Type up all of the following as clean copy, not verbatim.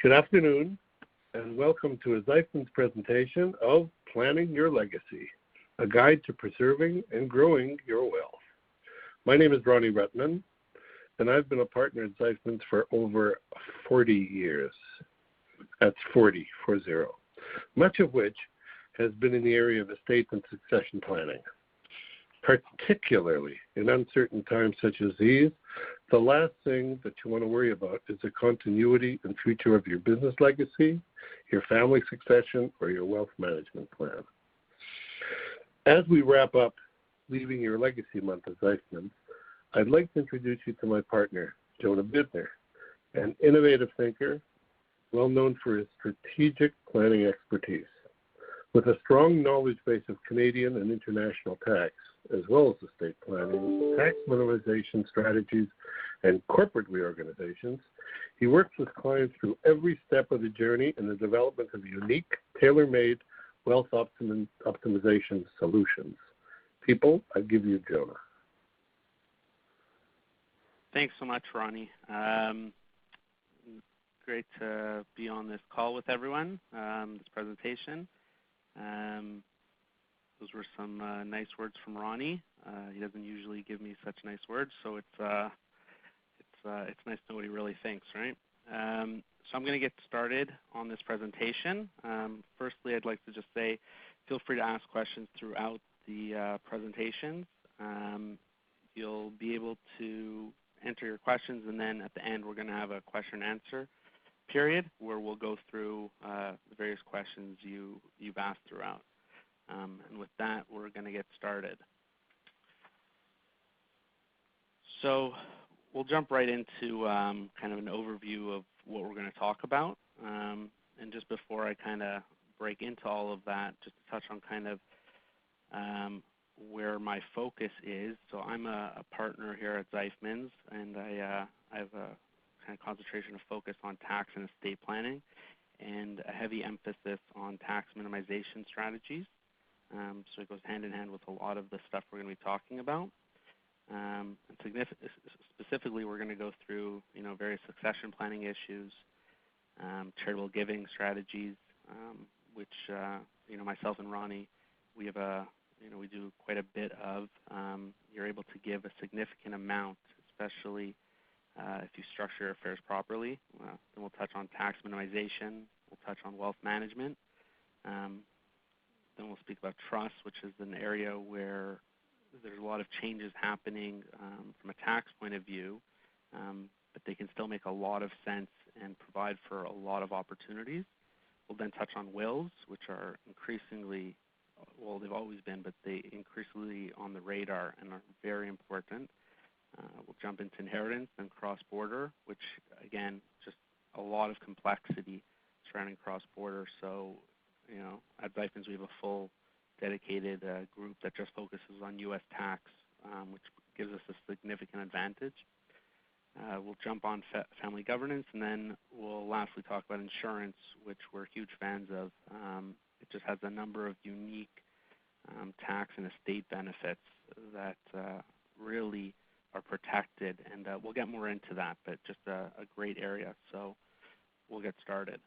Good afternoon, and welcome to a Zeifmans presentation of Planning Your Legacy, a guide to preserving and growing your wealth. My name is Ronnie Ruttman, and I've been a partner at Zeifmans for over 40 years. That's 40, much of which has been in the area of estate and succession planning. Particularly in uncertain times such as these, the last thing that you want to worry about is the continuity and future of your business legacy, your family succession, or your wealth management plan. As we wrap up Leaving Your Legacy Month at Zeifmans, I'd like to introduce you to my partner, Jonah Bidner, an innovative thinker, well known for his strategic planning expertise. With a strong knowledge base of Canadian and international tax, as well as estate planning, tax minimization strategies, and corporate reorganizations, he works with clients through every step of the journey in the development of unique, tailor-made wealth optimization solutions. People, I give you Jonah. Thanks so much, Ronnie. Great to be on this call with everyone, this presentation. Those were some nice words from Ronnie. He doesn't usually give me such nice words, so it's nice to know what he really thinks, right? So I'm going to get started on this presentation. Firstly, I'd like to just say, feel free to ask questions throughout the presentations. You'll be able to enter your questions, and then at the end, we're going to have a question and answer period where we'll go through the various questions you've asked throughout. And with that, we're going to get started. So we'll jump right into kind of an overview of what we're going to talk about. And just before I kind of break into all of that, just to touch on kind of where my focus is. So I'm a partner here at Zeifmans, and I have a kind of concentration of focus on tax and estate planning and a heavy emphasis on tax minimization strategies. So it goes hand in hand with a lot of the stuff we're going to be talking about. And specifically, we're going to go through, various succession planning issues, charitable giving strategies, which, myself and Ronnie, we have we do quite a bit of. You're able to give a significant amount, especially if you structure your affairs properly. Then we'll touch on tax minimization. We'll touch on wealth management. Then we'll speak about trust, which is an area where there's a lot of changes happening from a tax point of view, but they can still make a lot of sense and provide for a lot of opportunities. We'll then touch on wills, which are increasingly, well, they've always been, but they increasingly on the radar and are very important. We'll jump into inheritance and cross-border, which, again, just a lot of complexity surrounding cross-border. So, at Zeifmans, we have a full dedicated group that just focuses on U.S. tax, which gives us a significant advantage. We'll jump on family governance, and then we'll lastly talk about insurance, which we're huge fans of. It just has a number of unique tax and estate benefits that really are protected, and we'll get more into that, but just a great area. So we'll get started.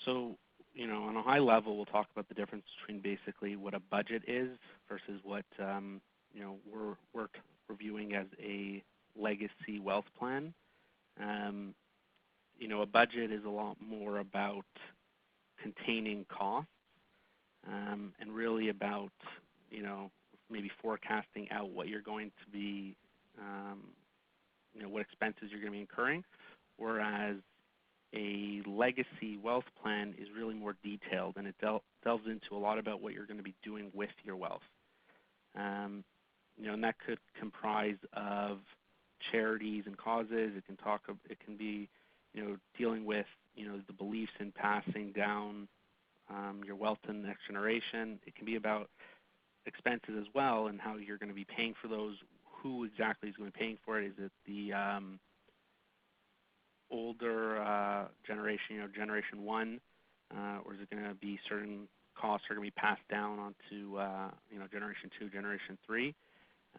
So, on a high level, we'll talk about the difference between basically what a budget is versus what, we're reviewing as a legacy wealth plan. A budget is a lot more about containing costs and really about, maybe forecasting out what you're going to be, what expenses you're going to be incurring, whereas a legacy wealth plan is really more detailed, and it delves into a lot about what you're going to be doing with your wealth. And that could comprise of charities and causes. It can be, dealing with, the beliefs in passing down your wealth to the next generation. It can be about expenses as well and how you're going to be paying for those. Who exactly is going to be paying for it? Is it the older generation, generation one, or is it going to be certain costs are going to be passed down onto, generation two, generation three?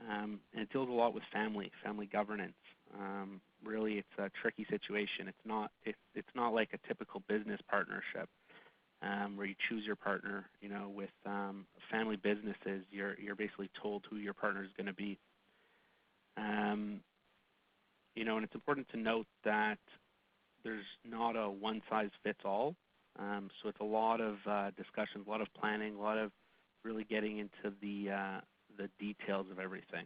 And it deals a lot with family governance. Really, it's a tricky situation. It's not like a typical business partnership where you choose your partner. With family businesses, you're basically told who your partner is going to be. And it's important to note that there's not a one-size-fits-all. So it's a lot of discussions, a lot of planning, a lot of really getting into the details of everything.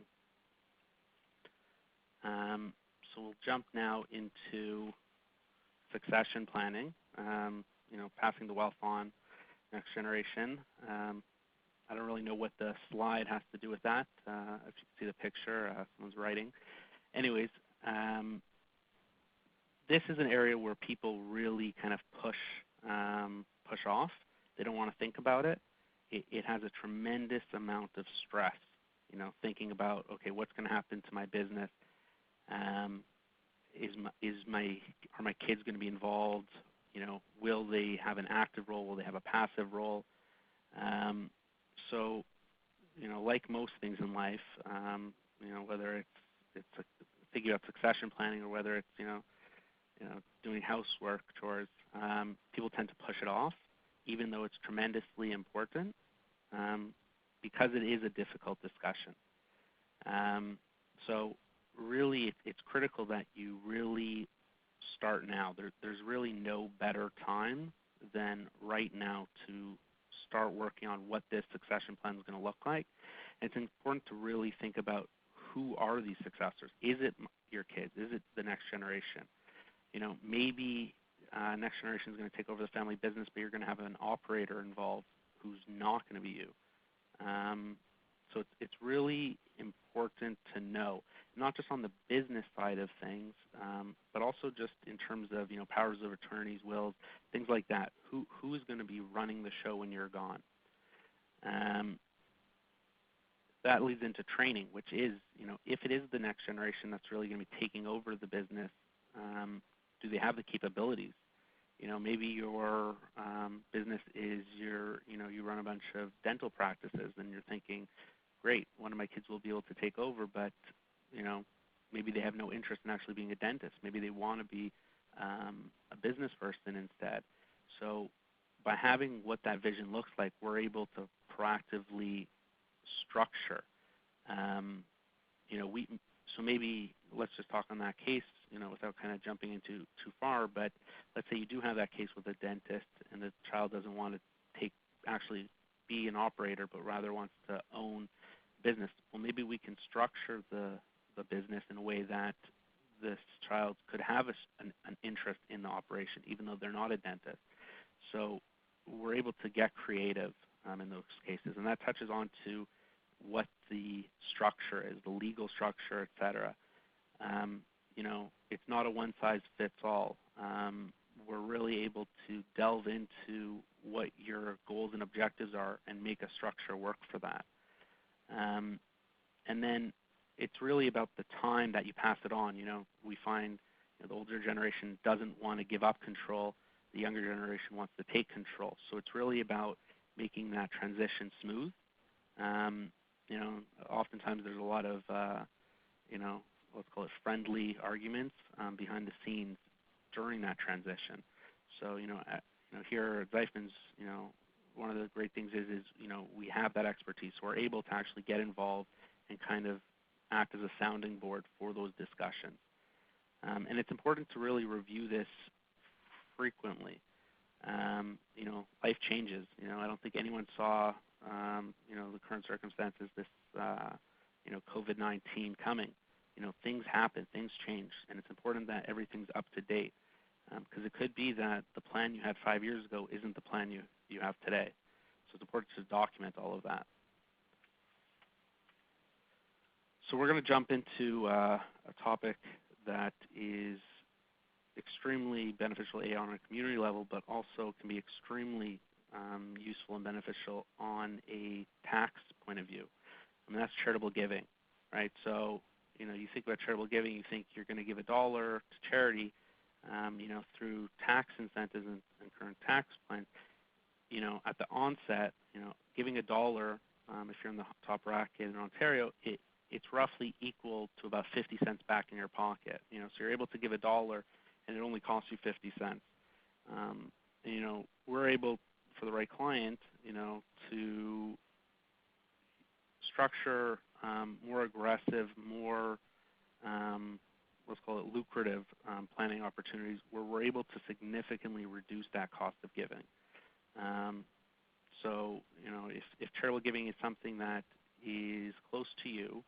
So we'll jump now into succession planning. Passing the wealth on, next generation. I don't really know what the slide has to do with that. If you can see the picture, someone's writing. Anyways, this is an area where people really kind of push off. They don't want to think about it. It has a tremendous amount of stress. Thinking about, okay, what's going to happen to my business? Are my kids going to be involved? Will they have an active role? Will they have a passive role? So, like most things in life, whether it's thinking about succession planning or whether it's doing housework, chores, people tend to push it off, even though it's tremendously important, because it is a difficult discussion. So really, it's critical that you really start now. There's really no better time than right now to start working on what this succession plan is going to look like. And it's important to really think about who are these successors. Is it your kids? Is it the next generation? Maybe next generation is going to take over the family business, but you're going to have an operator involved who's not going to be you. So it's really important to know, not just on the business side of things, but also just in terms of powers of attorneys, wills, things like that. Who is going to be running the show when you're gone? That leads into training, which is, if it is the next generation that's really going to be taking over the business, do they have the capabilities? Maybe your business is you run a bunch of dental practices, and you're thinking, great, one of my kids will be able to take over, but maybe they have no interest in actually being a dentist. Maybe they want to be a business person instead. So by having what that vision looks like, we're able to proactively structure. So maybe let's just talk on that case, without kind of jumping into too far. But let's say you do have that case with a dentist, and the child doesn't want to actually be an operator, but rather wants to own business. Well, maybe we can structure the business in a way that this child could have an interest in the operation, even though they're not a dentist. So we're able to get creative in those cases, and that touches on to what the structure is, the legal structure, et cetera. It's not a one-size-fits-all. We're really able to delve into what your goals and objectives are and make a structure work for that. And then it's really about the time that you pass it on. We find the older generation doesn't want to give up control. The younger generation wants to take control. So it's really about making that transition smooth. Oftentimes there's a lot of, let's call it friendly arguments behind the scenes during that transition. So, here at Zeifmans, one of the great things is we have that expertise. So we're able to actually get involved and kind of act as a sounding board for those discussions. And it's important to really review this frequently. Life changes. I don't think anyone saw, the current circumstances, this, COVID-19 coming. Things happen, things change, and it's important that everything's up to date, because it could be that the plan you had 5 years ago isn't the plan you have today. So it's important to document all of that. So we're going to jump into a topic that is extremely beneficial on a community level, but also can be extremely useful and beneficial on a tax point of view. That's charitable giving, right? So, you think about charitable giving, you think you're going to give $1 to charity, through tax incentives and current tax plans. At the onset, giving $1, if you're in the top bracket in Ontario, it's roughly equal to about 50 cents back in your pocket. So you're able to give $1 and it only costs you 50 cents. We're able, for the right client, to structure more aggressive, more let's call it lucrative planning opportunities where we're able to significantly reduce that cost of giving. If charitable giving is something that is close to you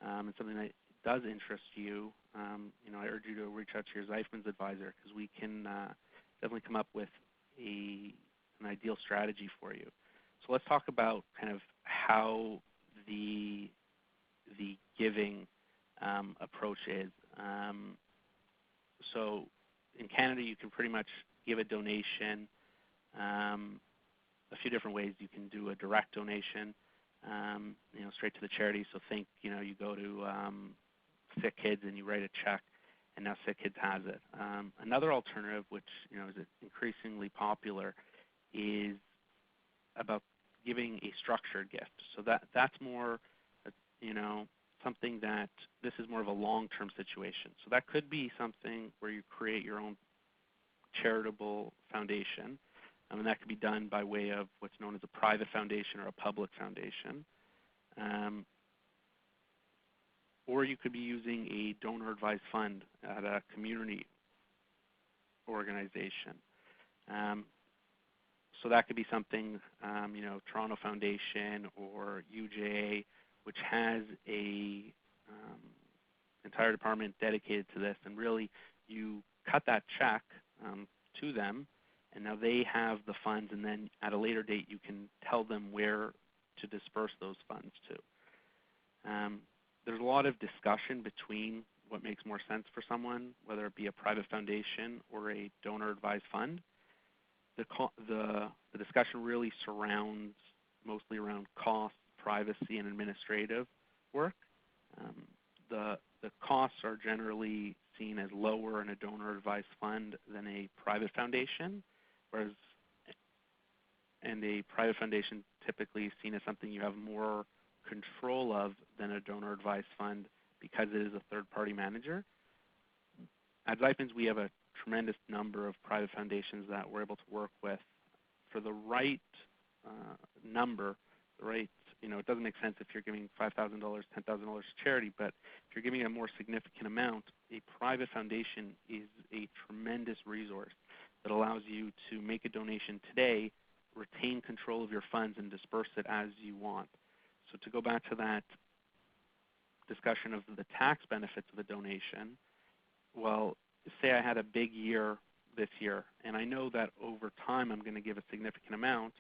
and something that does interest you, I urge you to reach out to your Zeifmans advisor, because we can definitely come up with an ideal strategy for you. So let's talk about kind of how the giving approach is. So in Canada, you can pretty much give a donation a few different ways. You can do a direct donation, straight to the charity. So think, you go to Sick Kids and you write a check, and now Sick Kids has it. Another alternative, which is increasingly popular, is about giving a structured gift. So that's more, something that this is more of a long-term situation. So that could be something where you create your own charitable foundation, and that could be done by way of what's known as a private foundation or a public foundation. Or you could be using a donor-advised fund at a community organization. So that could be something, Toronto Foundation or UJA, which has a entire department dedicated to this, and really you cut that check to them, and now they have the funds, and then at a later date you can tell them where to disperse those funds to. There's a lot of discussion between what makes more sense for someone, whether it be a private foundation or a donor-advised fund. The discussion really surrounds mostly around cost, privacy, and administrative work. The costs are generally seen as lower in a donor-advised fund than a private foundation, and a private foundation typically is seen as something you have more control of than a donor-advised fund because it is a third-party manager. At Zeifmans, we have a tremendous number of private foundations that we're able to work with for the right number, it doesn't make sense if you're giving $5,000, $10,000 to charity, but if you're giving a more significant amount, a private foundation is a tremendous resource that allows you to make a donation today, retain control of your funds, and disperse it as you want. So to go back to that discussion of the tax benefits of a donation, well, say I had a big year this year, and I know that over time I'm going to give a significant amount,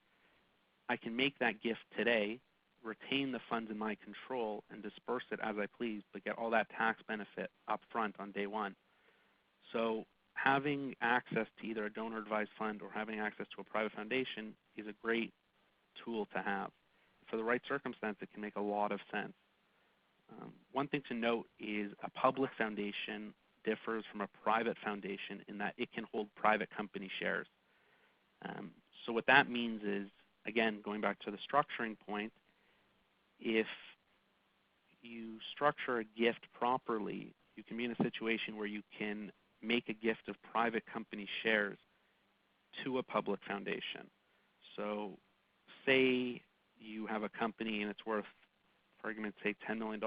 I can make that gift today, retain the funds in my control, and disperse it as I please, but get all that tax benefit up front on day one. So having access to either a donor-advised fund or having access to a private foundation is a great tool to have. For the right circumstance, it can make a lot of sense. One thing to note is a public foundation differs from a private foundation in that it can hold private company shares. So what that means is, again, going back to the structuring point, if you structure a gift properly, you can be in a situation where you can make a gift of private company shares to a public foundation. So say you have a company and it's worth, for argument's sake, $10 million,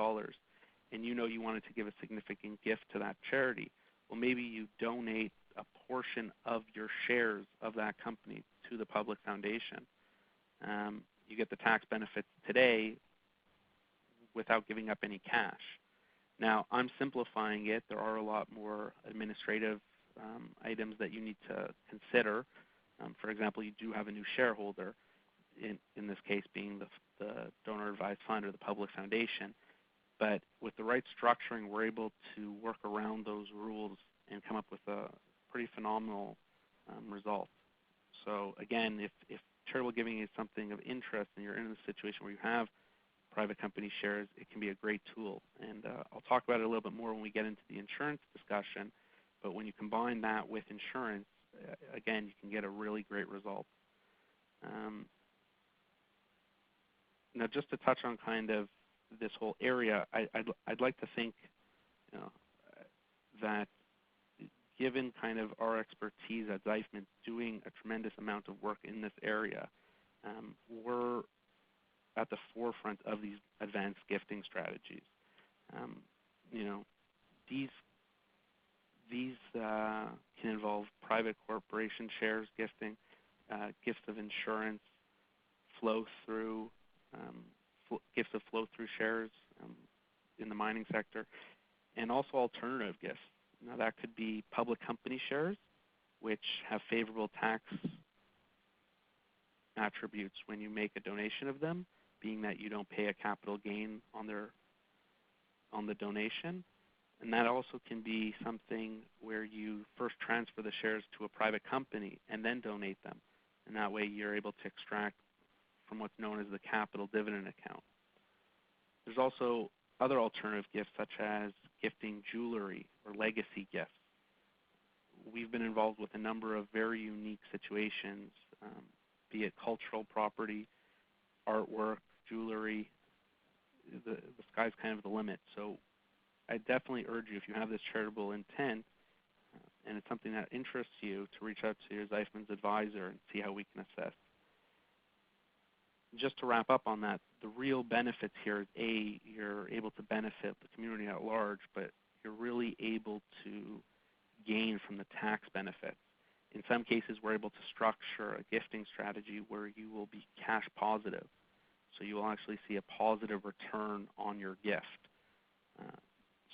and you wanted to give a significant gift to that charity. Well, maybe you donate a portion of your shares of that company to the public foundation. You get the tax benefits today without giving up any cash. Now, I'm simplifying it. There are a lot more administrative items that you need to consider. For example, you do have a new shareholder, in this case being the donor-advised fund or the public foundation. But with the right structuring, we're able to work around those rules and come up with a pretty phenomenal result. So again, if charitable giving is something of interest and you're in a situation where you have private company shares, it can be a great tool. And I'll talk about it a little bit more when we get into the insurance discussion. But when you combine that with insurance, again, you can get a really great result. Now, just to touch on kind of this whole area, I'd like to think, you know, that given kind of our expertise at Zeifmans doing a tremendous amount of work in this area, we're at the forefront of these advanced gifting strategies. You know, these can involve private corporation shares gifting, gifts of insurance, flow-through, gifts of flow-through shares in the mining sector, and also alternative gifts. Now that could be public company shares, which have favorable tax attributes when you make a donation of them, being that you don't pay a capital gain on the donation. And that also can be something where you first transfer the shares to a private company and then donate them. And that way you're able to extract from what's known as the capital dividend account. There's also other alternative gifts such as gifting jewelry or legacy gifts. We've been involved with a number of very unique situations, be it cultural property, artwork, jewelry. The sky's kind of the limit. So I definitely urge you, if you have this charitable intent and it's something that interests you, to reach out to your Zeifmans advisor and see how we can assist. Just to wrap up on that, the real benefits here is A, you're able to benefit the community at large, but you're really able to gain from the tax benefits. In some cases, we're able to structure a gifting strategy where you will be cash positive. So you will actually see a positive return on your gift.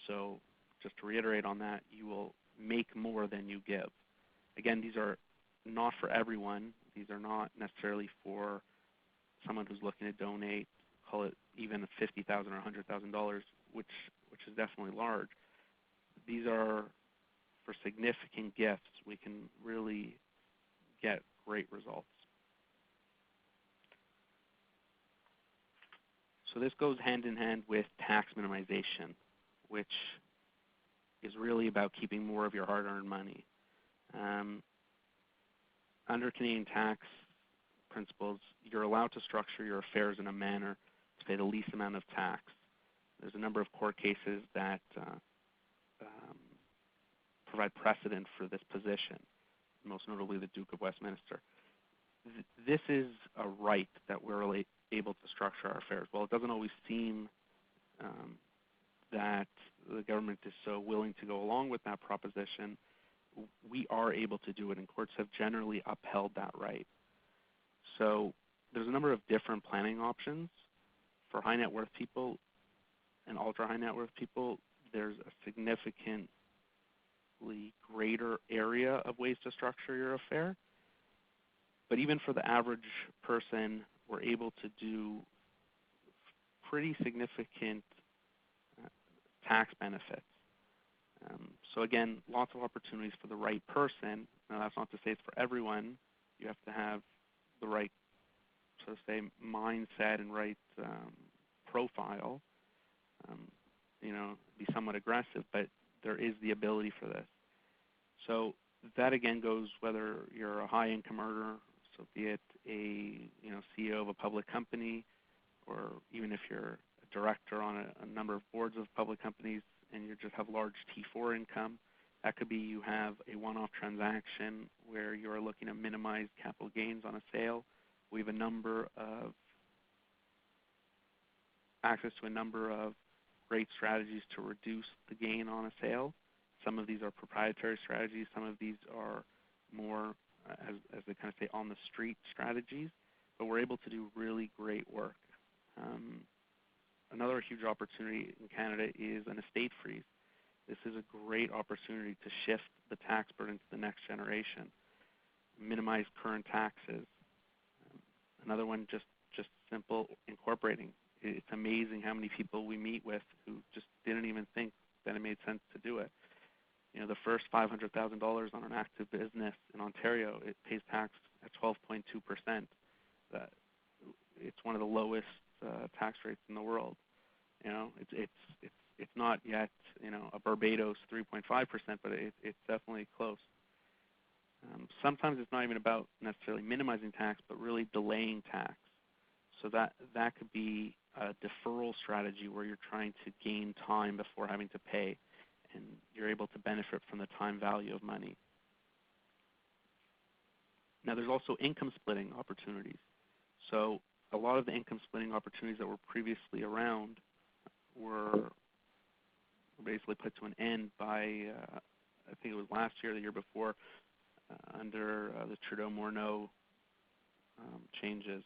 So just to reiterate on that, you will make more than you give. Again, these are not for everyone. These are not necessarily for someone who's looking to donate, call it even $50,000 or $100,000, which is definitely large. These are for significant gifts. We can really get great results. So this goes hand in hand with tax minimization, which is really about keeping more of your hard-earned money. Under Canadian tax principles, you're allowed to structure your affairs in a manner to pay the least amount of tax. There's a number of court cases that provide precedent for this position, most notably the Duke of Westminster. This is a right that we're able to structure our affairs. While it doesn't always seem that the government is so willing to go along with that proposition, we are able to do it, and courts have generally upheld that right. So there's a number of different planning options for high net worth people and ultra high net worth people. There's a significantly greater area of ways to structure your affair. But even for the average person, we're able to do pretty significant tax benefits. So again, lots of opportunities for the right person. Now that's not to say it's for everyone. You have to have the right, so to say, mindset and right profile. You know, be somewhat aggressive, but there is the ability for this. So that again goes whether you're a high income earner, so be it a CEO of a public company, or even if you're a director on a number of boards of public companies and you just have large T4 income. That could be you have a one-off transaction where you're looking to minimize capital gains on a sale. We have access to a number of great strategies to reduce the gain on a sale. Some of these are proprietary strategies. Some of these are more, as they kind of say, on the street strategies. But we're able to do really great work. Another huge opportunity in Canada is an estate freeze. This is a great opportunity to shift the tax burden to the next generation, minimize current taxes. Another one, just simple incorporating. It's amazing how many people we meet with who just didn't even think that it made sense to do it. You know, the first $500,000 on an active business in Ontario, it pays tax at 12.2%. It's one of the lowest tax rates in the world. You know, it's not yet, you know, a Barbados 3.5%, but it's definitely close. Sometimes it's not even about necessarily minimizing tax, but really delaying tax. So that could be a deferral strategy where you're trying to gain time before having to pay, and you're able to benefit from the time value of money. Now, there's also income splitting opportunities. So a lot of the income splitting opportunities that were previously around were basically put to an end by, I think it was last year or the year before, under the Trudeau-Morneau changes,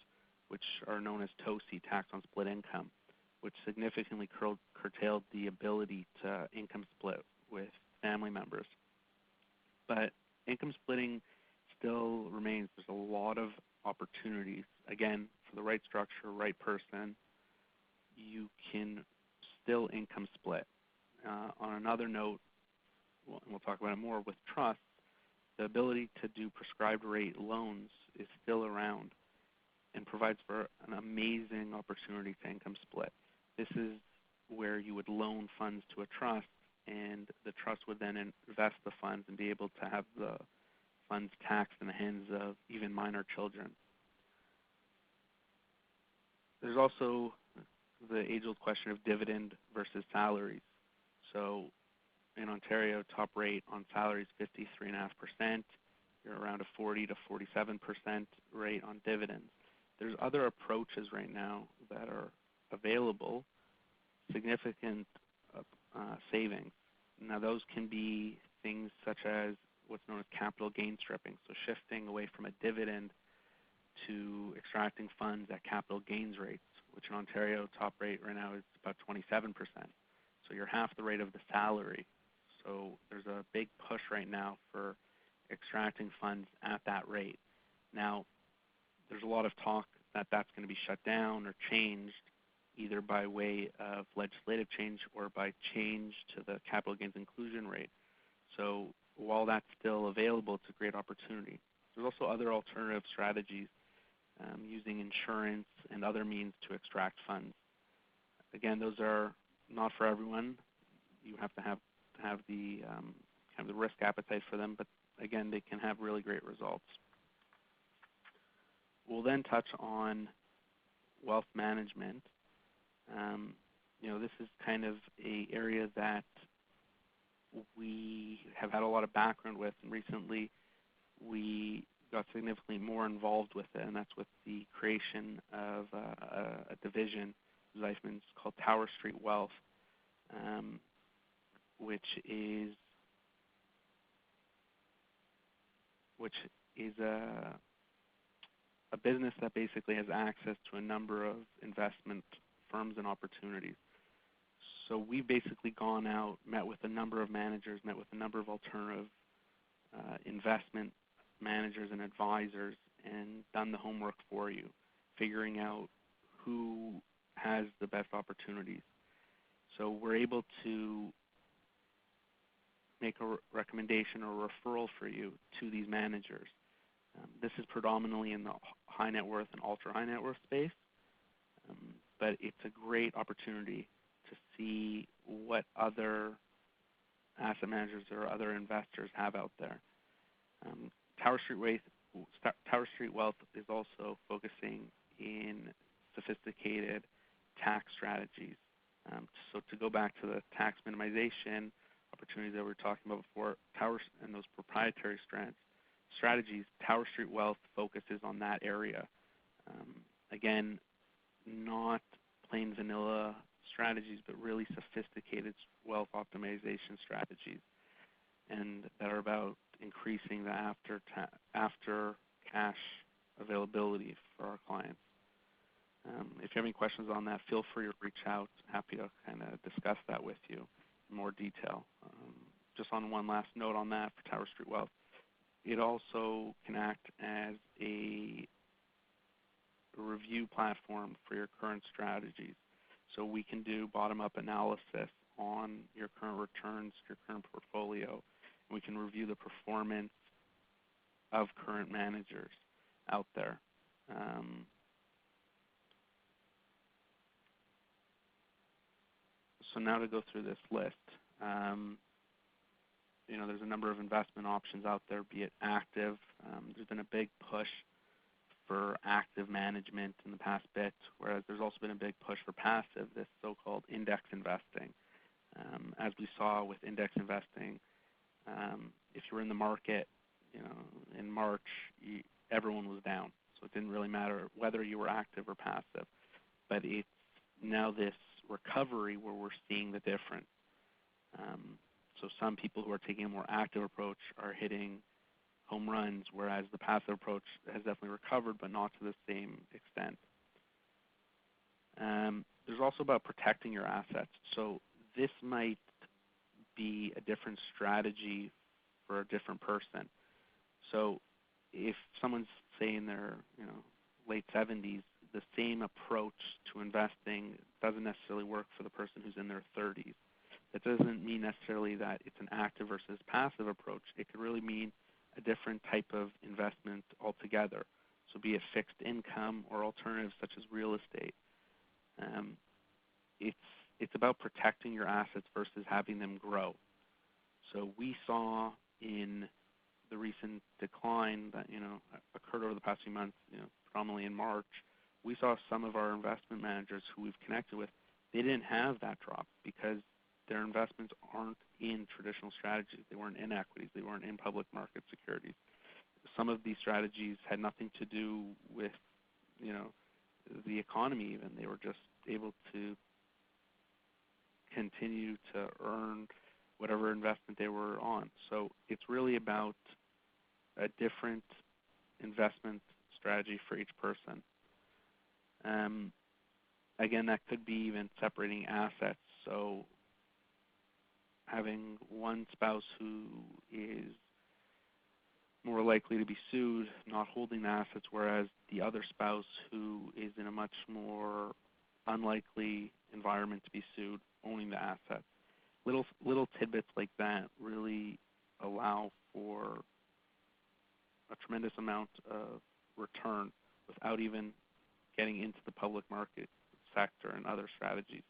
which are known as TOSI, tax on split income, which significantly curtailed the ability to income split with family members. But income splitting still remains. There's a lot of opportunities. Again, for the right structure, right person, you can still income split. On another note, and we'll talk about it more with trusts, the ability to do prescribed rate loans is still around and provides for an amazing opportunity to income split. This is where you would loan funds to a trust, and the trust would then invest the funds and be able to have the funds taxed in the hands of even minor children. There's also the age-old question of dividend versus salaries. So in Ontario, top rate on salaries 53.5%. You're around a 40 to 47% rate on dividends. There's other approaches right now that are available, significant savings. Now, those can be things such as what's known as capital gain stripping, so shifting away from a dividend to extracting funds at capital gains rates, which in Ontario, top rate right now is about 27%. So you're half the rate of the salary. So there's a big push right now for extracting funds at that rate. Now, there's a lot of talk that that's going to be shut down or changed either by way of legislative change or by change to the capital gains inclusion rate. So while that's still available, it's a great opportunity. There's also other alternative strategies using insurance and other means to extract funds. Again, those are not for everyone. You have to have the kind of the risk appetite for them, but again, they can have really great results. We'll then touch on wealth management. This is kind of an area that we have had a lot of background with, and recently we got significantly more involved with it, and that's with the creation of a division, Zeifmans, called Tower Street Wealth, which is a business that basically has access to a number of investment firms and opportunities. So we've basically gone out, met with a number of managers, met with a number of alternative investment managers and advisors, and done the homework for you, figuring out who has the best opportunities. So we're able to make a recommendation or referral for you to these managers. This is predominantly in the high net worth and ultra high net worth space, but it's a great opportunity to see what other asset managers or other investors have out there. Tower Street Wealth is also focusing in sophisticated tax strategies. So to go back to the tax minimization opportunities that we were talking about before, and those proprietary strategies, Tower Street Wealth focuses on that area. Again, not plain vanilla strategies, but really sophisticated wealth optimization strategies, and that are about increasing the after cash availability for our clients. If you have any questions on that, feel free to reach out. Happy to kind of discuss that with you in more detail. Just on one last note on that for Tower Street Wealth, it also can act as a review platform for your current strategies. So we can do bottom-up analysis on your current returns, your current portfolio, and we can review the performance of current managers out there. So now to go through this list, there's a number of investment options out there, be it active. There's been a big push for active management in the past bit, whereas there's also been a big push for passive, this so-called index investing. As we saw with index investing, if you were in the market, in March, everyone was down. So it didn't really matter whether you were active or passive. But it's now this recovery where we're seeing the difference. So some people who are taking a more active approach are hitting home runs, whereas the passive approach has definitely recovered, but not to the same extent. There's also about protecting your assets. So this might be a different strategy for a different person. So if someone's, say, in their late 70s, the same approach to investing doesn't necessarily work for the person who's in their 30s. That doesn't mean necessarily that it's an active versus passive approach. It could really mean a different type of investment altogether. So be it fixed income or alternatives such as real estate. It's about protecting your assets versus having them grow. So we saw in the recent decline that occurred over the past few months, predominantly in March, we saw some of our investment managers who we've connected with, they didn't have that drop because their investments aren't in traditional strategies. They weren't in equities. They weren't in public market securities. Some of these strategies had nothing to do with, the economy even. They were just able to continue to earn whatever investment they were on. So it's really about a different investment strategy for each person. Again, that could be even separating assets. So having one spouse who is more likely to be sued, not holding the assets, whereas the other spouse who is in a much more unlikely environment to be sued, owning the assets. Little tidbits like that really allow for a tremendous amount of return without even getting into the public market sector and other strategies.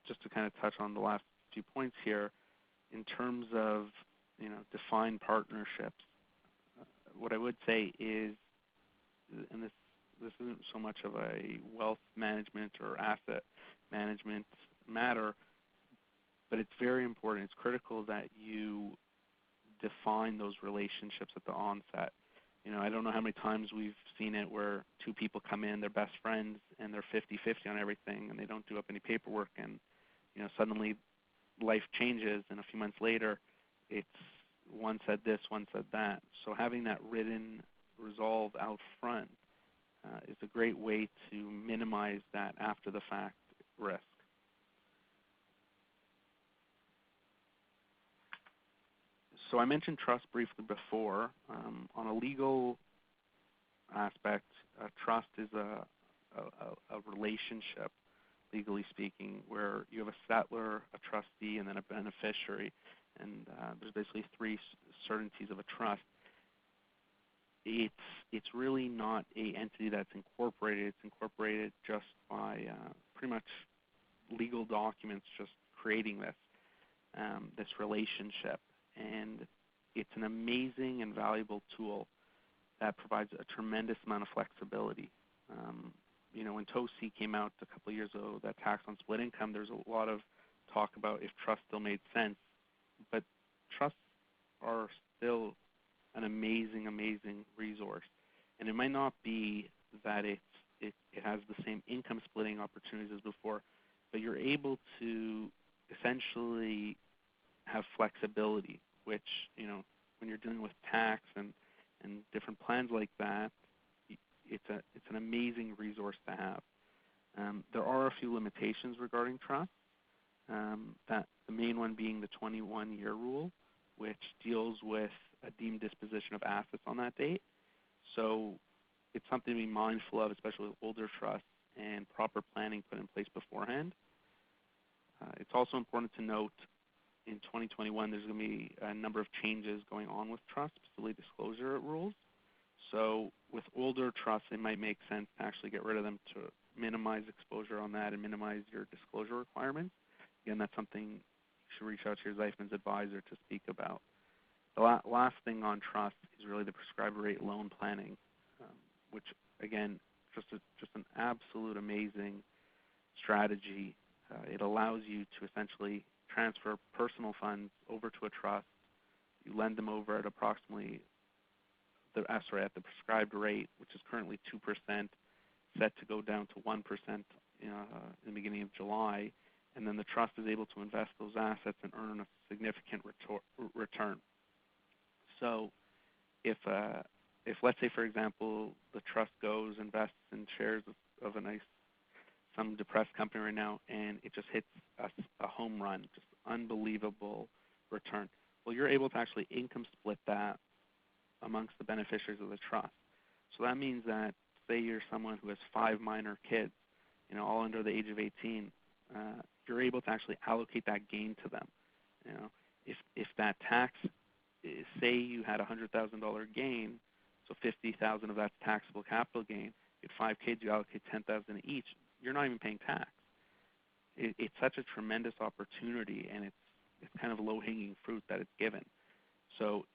Just to kind of touch on the last few points here, in terms of defined partnerships, what I would say is, and this isn't so much of a wealth management or asset management matter, but it's very important. It's critical that you define those relationships at the onset. I don't know how many times we've seen it where two people come in, they're best friends, and they're 50-50 on everything, and they don't do up any paperwork, and suddenly life changes, and a few months later, it's one said this, one said that. So having that written resolve out front is a great way to minimize that after-the-fact risk. So I mentioned trust briefly before. On a legal aspect, a trust is a relationship, legally speaking, where you have a settlor, a trustee, and then a beneficiary. And there's basically three certainties of a trust. It's really not an entity that's incorporated. It's incorporated just by pretty much legal documents just creating this relationship. And it's an amazing and valuable tool that provides a tremendous amount of flexibility. When TOSI came out a couple of years ago, that tax on split income, there's a lot of talk about if trust still made sense. But trusts are still an amazing, amazing resource. And it might not be that it has the same income splitting opportunities as before, but you're able to essentially have flexibility, which, when you're dealing with tax and different plans like that, it's an amazing resource to have. There are a few limitations regarding trust, that the main one being the 21-year rule, which deals with a deemed disposition of assets on that date. So it's something to be mindful of, especially with older trusts, and proper planning put in place beforehand. It's also important to note in 2021 there's going to be a number of changes going on with trusts, specifically disclosure rules. So with older trusts, it might make sense to actually get rid of them to minimize exposure on that and minimize your disclosure requirements. Again, that's something you should reach out to your Zeifmans advisor to speak about. The last thing on trust is really the prescribed rate loan planning. which again, just an absolute amazing strategy. It allows you to essentially transfer personal funds over to a trust. You lend them over at approximately at the prescribed rate, which is currently 2%, set to go down to 1% in the beginning of July, and then the trust is able to invest those assets and earn a significant return. So if let's say, for example, the trust goes, invests in shares of some depressed company right now, and it just hits a home run, just unbelievable return. Well, you're able to actually income split that amongst the beneficiaries of the trust. So that means that, say you're someone who has 5 minor kids, all under the age of 18, you're able to actually allocate that gain to them. If that tax, say you had a $100,000 gain, so $50,000 of that's taxable capital gain. You have 5 kids, you allocate $10,000 each. You're not even paying tax. It's such a tremendous opportunity, and it's kind of low-hanging fruit that it's given. So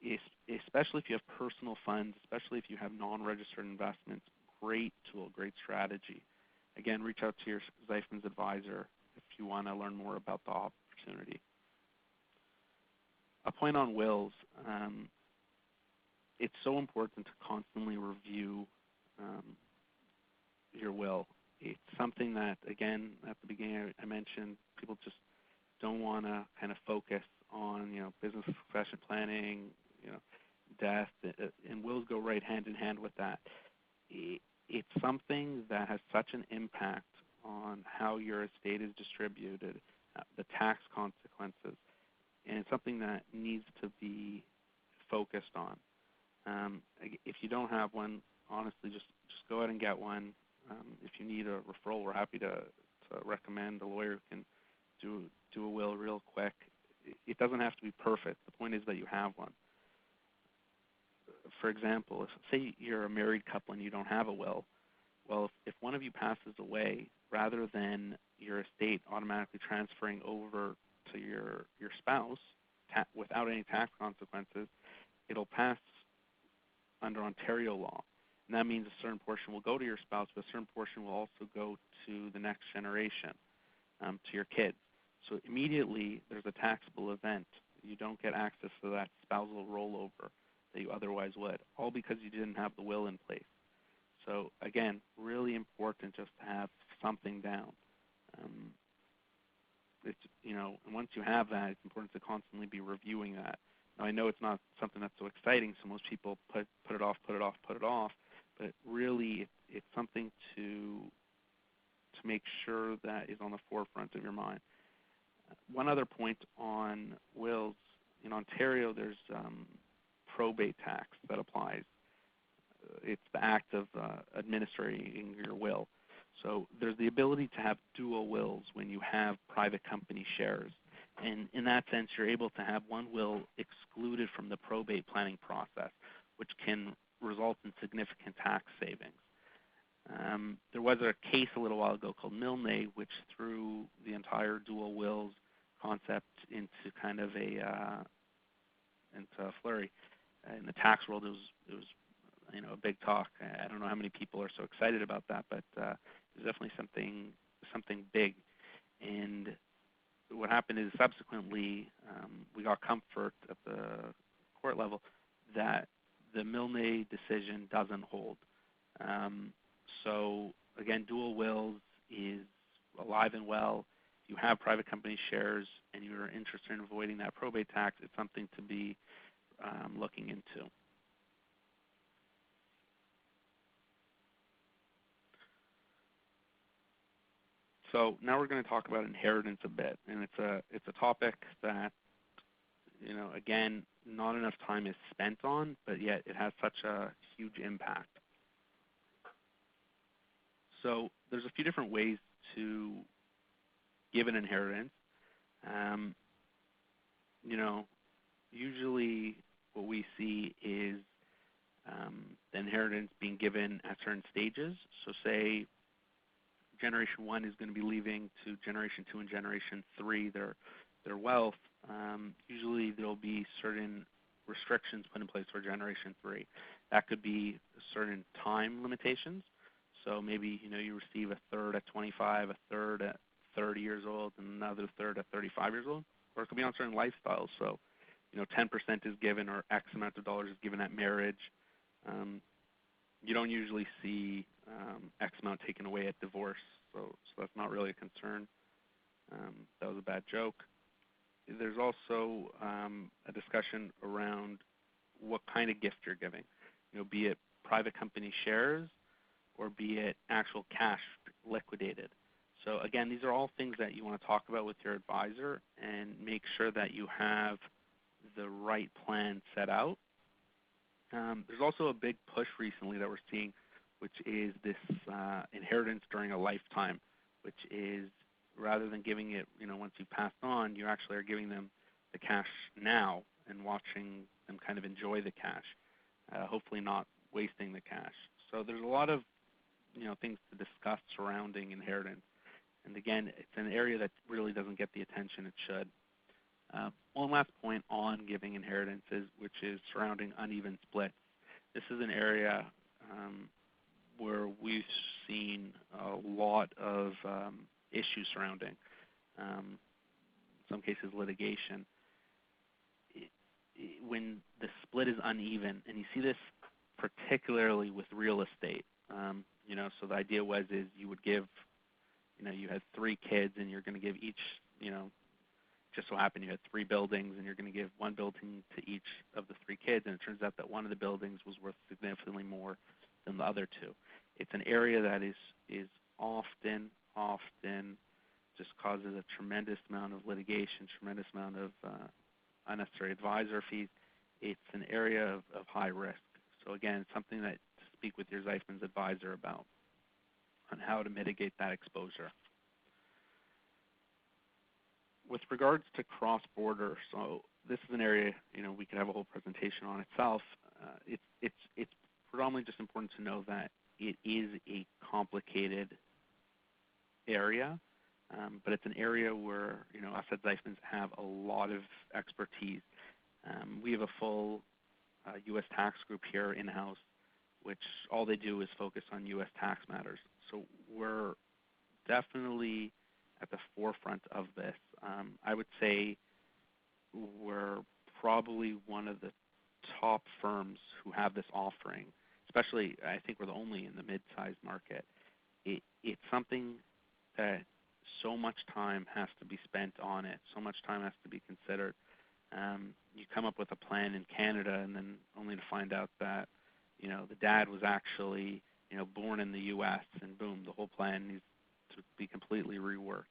especially if you have personal funds, especially if you have non-registered investments, great tool, great strategy. Again, reach out to your Zeifmans advisor if you want to learn more about the opportunity. A point on wills. It's so important to constantly review your will. It's something that, again, at the beginning I mentioned, people just don't want to kind of focus on, business succession planning, death, and wills go right hand in hand with that. It's something that has such an impact on how your estate is distributed, the tax consequences, and it's something that needs to be focused on. If you don't have one, honestly, just go ahead and get one. If you need a referral, we're happy to recommend a lawyer who can do a will real quick. It doesn't have to be perfect. The point is that you have one. For example, say you're a married couple and you don't have a will. Well, if one of you passes away, rather than your estate automatically transferring over to your spouse without any tax consequences, it'll pass under Ontario law. And that means a certain portion will go to your spouse, but a certain portion will also go to the next generation, to your kids. So immediately there's a taxable event. You don't get access to that spousal rollover that you otherwise would, all because you didn't have the will in place. So again, really important just to have something down. And once you have that, it's important to constantly be reviewing that. Now, I know it's not something that's so exciting, so most people put it off, but really it's something to make sure that is on the forefront of your mind. One other point on wills, in Ontario there's probate tax that applies. It's the act of administering your will. So there's the ability to have dual wills when you have private company shares. And in that sense, you're able to have one will excluded from the probate planning process, which can result in significant tax savings. There was a case a little while ago called Milne, which threw the entire dual wills concept into kind of into a flurry. In the tax world, it was a big talk. I don't know how many people are so excited about that, but it was definitely something big. And what happened is subsequently we got comfort at the court level that the Milne decision doesn't hold. So again, dual wills is alive and well. If you have private company shares and you're interested in avoiding that probate tax, it's something to be looking into. So now we're going to talk about inheritance a bit, and it's a topic that, again, not enough time is spent on, but yet it has such a huge impact. So there's a few different ways to give an inheritance. Usually what we see is the inheritance being given at certain stages. So say Generation 1 is going to be leaving to Generation 2 and Generation 3 their wealth. Usually there will be certain restrictions put in place for Generation 3. That could be certain time limitations. So maybe, you receive a third at 25, a third at 30 years old, and another third at 35 years old. Or it could be on certain lifestyles. So, 10% is given or X amount of dollars is given at marriage. You don't usually see X amount taken away at divorce. So that's not really a concern. That was a bad joke. There's also a discussion around what kind of gift you're giving, be it private company shares or be it actual cash liquidated. So again, these are all things that you want to talk about with your advisor and make sure that you have the right plan set out. There's also a big push recently that we're seeing, which is this inheritance during a lifetime, which is rather than giving it, once you passed on, you actually are giving them the cash now and watching them kind of enjoy the cash, hopefully not wasting the cash. So there's a lot of, things to discuss surrounding inheritance. And again, it's an area that really doesn't get the attention it should. One last point on giving inheritances, which is surrounding uneven splits. This is an area where we've seen a lot of issues surrounding, in some cases litigation. When the split is uneven, and you see this particularly with real estate, so the idea is you would give, you had 3 kids and you're going to give each, just so happened you had 3 buildings and you're going to give 1 building to each of the 3 kids, and it turns out that one of the buildings was worth significantly more than the other 2. It's an area that is often just causes a tremendous amount of litigation, tremendous amount of unnecessary advisor fees. It's an area of high risk. So again, it's something that to speak with your Zeifmans advisor about on how to mitigate that exposure. With regards to cross-border, so this is an area, we could have a whole presentation on itself. It's predominantly just important to know that it is a complicated area, but it's an area where, us at Zeifmans have a lot of expertise. We have a full U.S. tax group here in-house, which all they do is focus on U.S. tax matters. So we're definitely at the forefront of this. I would say we're probably one of the top firms who have this offering, especially I think we're the only in the mid-sized market. It's something that so much time has to be spent on it, so much time has to be considered. You come up with a plan in Canada and then only to find out that, the dad was actually, born in the U.S. and boom, the whole plan needs to be completely reworked.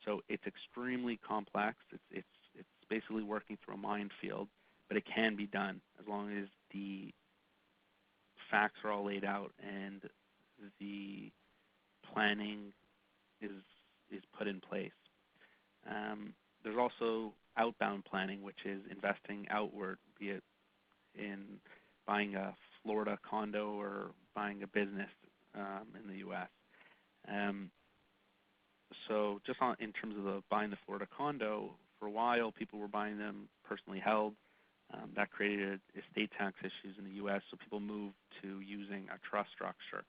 So it's extremely complex. It's basically working through a minefield, but it can be done as long as the facts are all laid out and the planning is put in place. There's also outbound planning, which is investing outward, be it in buying a Florida condo or buying a business in the U.S. So just in terms of buying the Florida condo, for a while people were buying them personally held. That created estate tax issues in the U.S., so people moved to using a trust structure.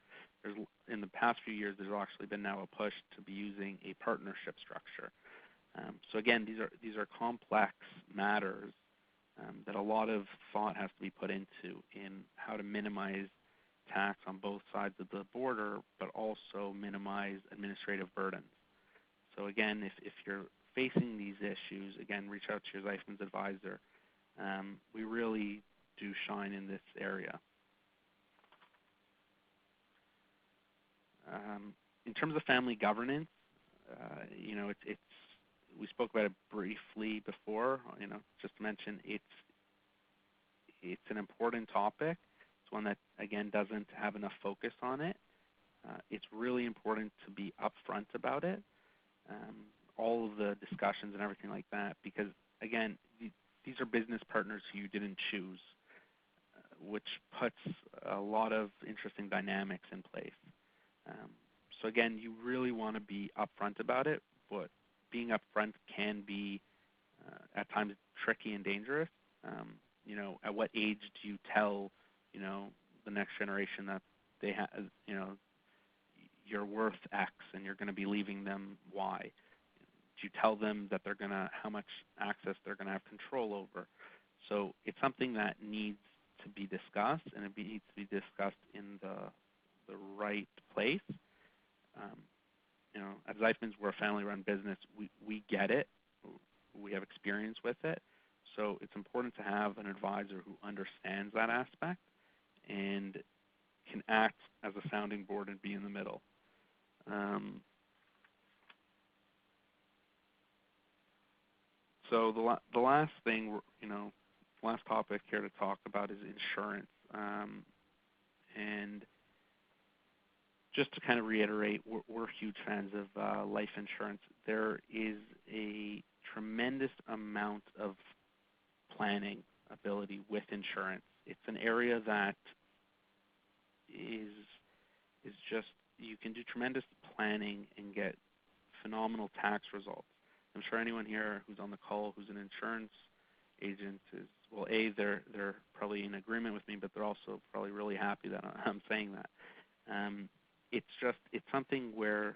In the past few years, there's actually been now a push to be using a partnership structure. So again, these are complex matters that a lot of thought has to be put into in how to minimize tax on both sides of the border, but also minimize administrative burdens. So again, if you're facing these issues, again, reach out to your Zeifmans advisor. We really do shine in this area. In terms of family governance, we spoke about it briefly before. Just to mention, it's an important topic. It's one that again doesn't have enough focus on it. It's really important to be upfront about it, all of the discussions and everything like that, because again, these are business partners who you didn't choose, which puts a lot of interesting dynamics in place. So again, you really want to be upfront about it, but being upfront can be at times tricky and dangerous. at what age do you tell, the next generation that they have, you're worth X and you're going to be leaving them Y? Do you tell them that how much access they're going to have control over? So it's something that needs to be discussed, and it needs to be discussed in the right place. At Zeifmans, we're a family-run business. We get it. We have experience with it. So it's important to have an advisor who understands that aspect and can act as a sounding board and be in the middle. So the last thing, last topic here to talk about is insurance. And just to kind of reiterate, we're huge fans of life insurance. There is a tremendous amount of planning ability with insurance. It's an area that is just, you can do tremendous planning and get phenomenal tax results. I'm sure anyone here who's on the call who's an insurance agent is, well, they're probably in agreement with me, but they're also probably really happy that I'm saying that. It's something where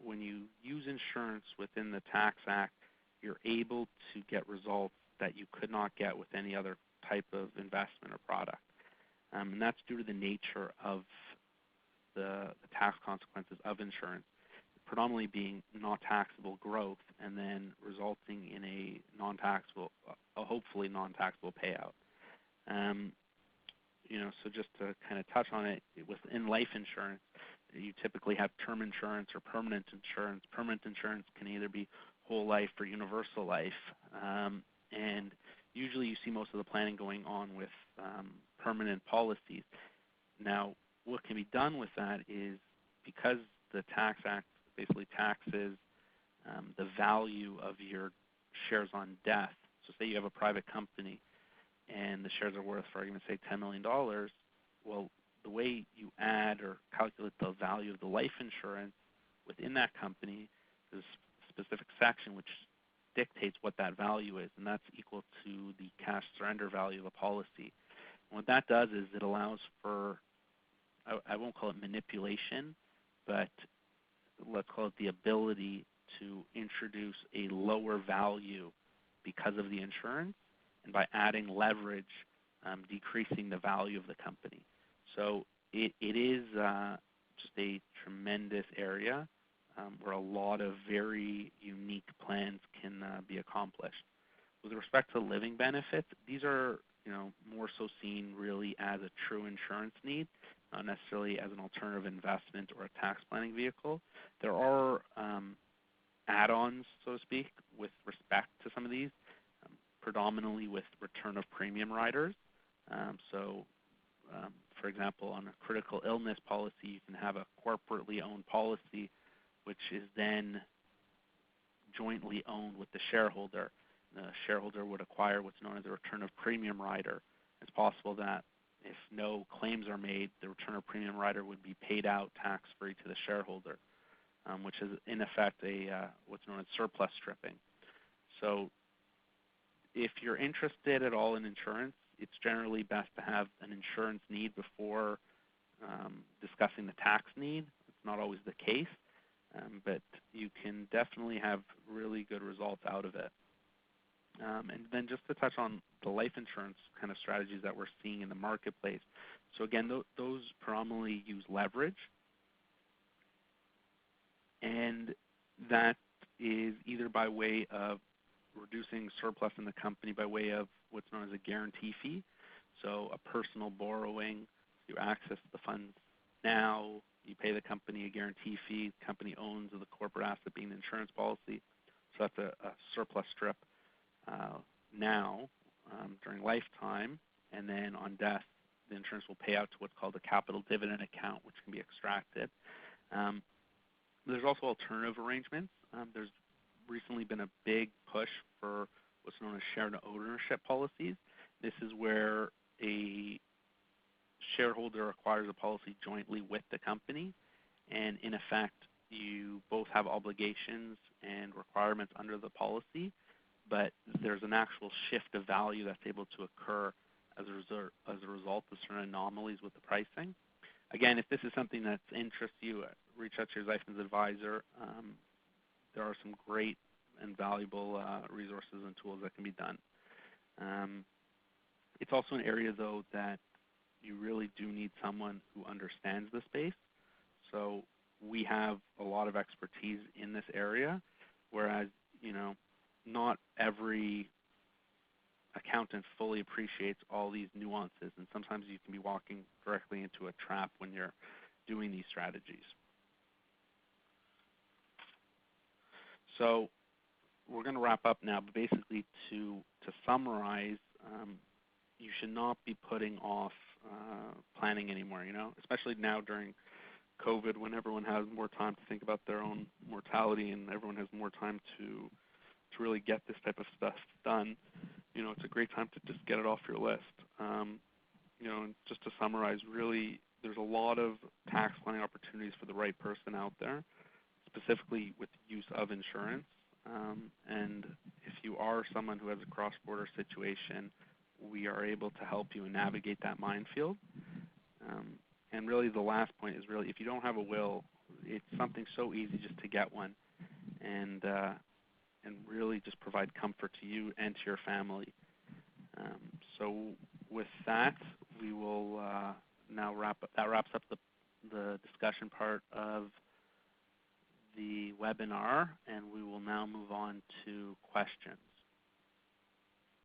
when you use insurance within the Tax Act, you're able to get results that you could not get with any other type of investment or product. And that's due to the nature of the tax consequences of insurance, predominantly being not taxable growth and then resulting in a non-taxable, hopefully non-taxable payout. So just to kind of touch on it, within life insurance, you typically have term insurance or permanent insurance. Permanent insurance can either be whole life or universal life. And usually you see most of the planning going on with permanent policies. Now, what can be done with that is, because the Tax Act basically taxes the value of your shares on death. So say you have a private company and the shares are worth, for argument's sake, $10 million. Well, the way you add or calculate the value of the life insurance within that company is a specific section which dictates what that value is, and that's equal to the cash surrender value of a policy. And what that does is it allows for, I won't call it manipulation, but let's call it the ability to introduce a lower value because of the insurance, and by adding leverage, decreasing the value of the company. So it is just a tremendous area where a lot of very unique plans can be accomplished. With respect to living benefits, these are more so seen really as a true insurance need, not necessarily as an alternative investment or a tax planning vehicle. There are add-ons, so to speak, with respect to some of these, predominantly with return of premium riders. For example, on a critical illness policy, you can have a corporately owned policy, which is then jointly owned with the shareholder. The shareholder would acquire what's known as a return of premium rider. It's possible that if no claims are made, the return of premium rider would be paid out tax-free to the shareholder, which is in effect what's known as surplus stripping. So if you're interested at all in insurance, it's generally best to have an insurance need before discussing the tax need. It's not always the case, but you can definitely have really good results out of it. And then just to touch on the life insurance kind of strategies that we're seeing in the marketplace. So again, those predominantly use leverage, and that is either by way of reducing surplus in the company by way of what's known as a guarantee fee. So a personal borrowing, you access the funds now, you pay the company a guarantee fee, the company owns the corporate asset being the insurance policy. So that's a surplus strip now during lifetime, and then on death, the insurance will pay out to what's called a capital dividend account, which can be extracted. There's also alternative arrangements. There's recently been a big push for what's known as shared ownership policies. This is where a shareholder acquires a policy jointly with the company, and in effect, you both have obligations and requirements under the policy, but there's an actual shift of value that's able to occur as a result of certain anomalies with the pricing. Again, if this is something that interests you, reach out to your Zeifmans advisor. There are some great and valuable resources and tools that can be done. It's also an area, though, that you really do need someone who understands the space. So we have a lot of expertise in this area, whereas, not every accountant fully appreciates all these nuances, and sometimes you can be walking directly into a trap when you're doing these strategies. So we're going to wrap up now, but basically to summarize, you should not be putting off planning anymore, especially now during COVID, when everyone has more time to think about their own mortality and everyone has more time to really get this type of stuff done. It's a great time to just get it off your list. And just to summarize, really, there's a lot of tax planning opportunities for the right person out there, specifically with the use of insurance. And if you are someone who has a cross-border situation, we are able to help you navigate that minefield. And really, the last point is really, if you don't have a will, it's something so easy just to get one, and really just provide comfort to you and to your family. So with that, we will now wrap up. That wraps up the discussion part of the webinar, and we will now move on to questions.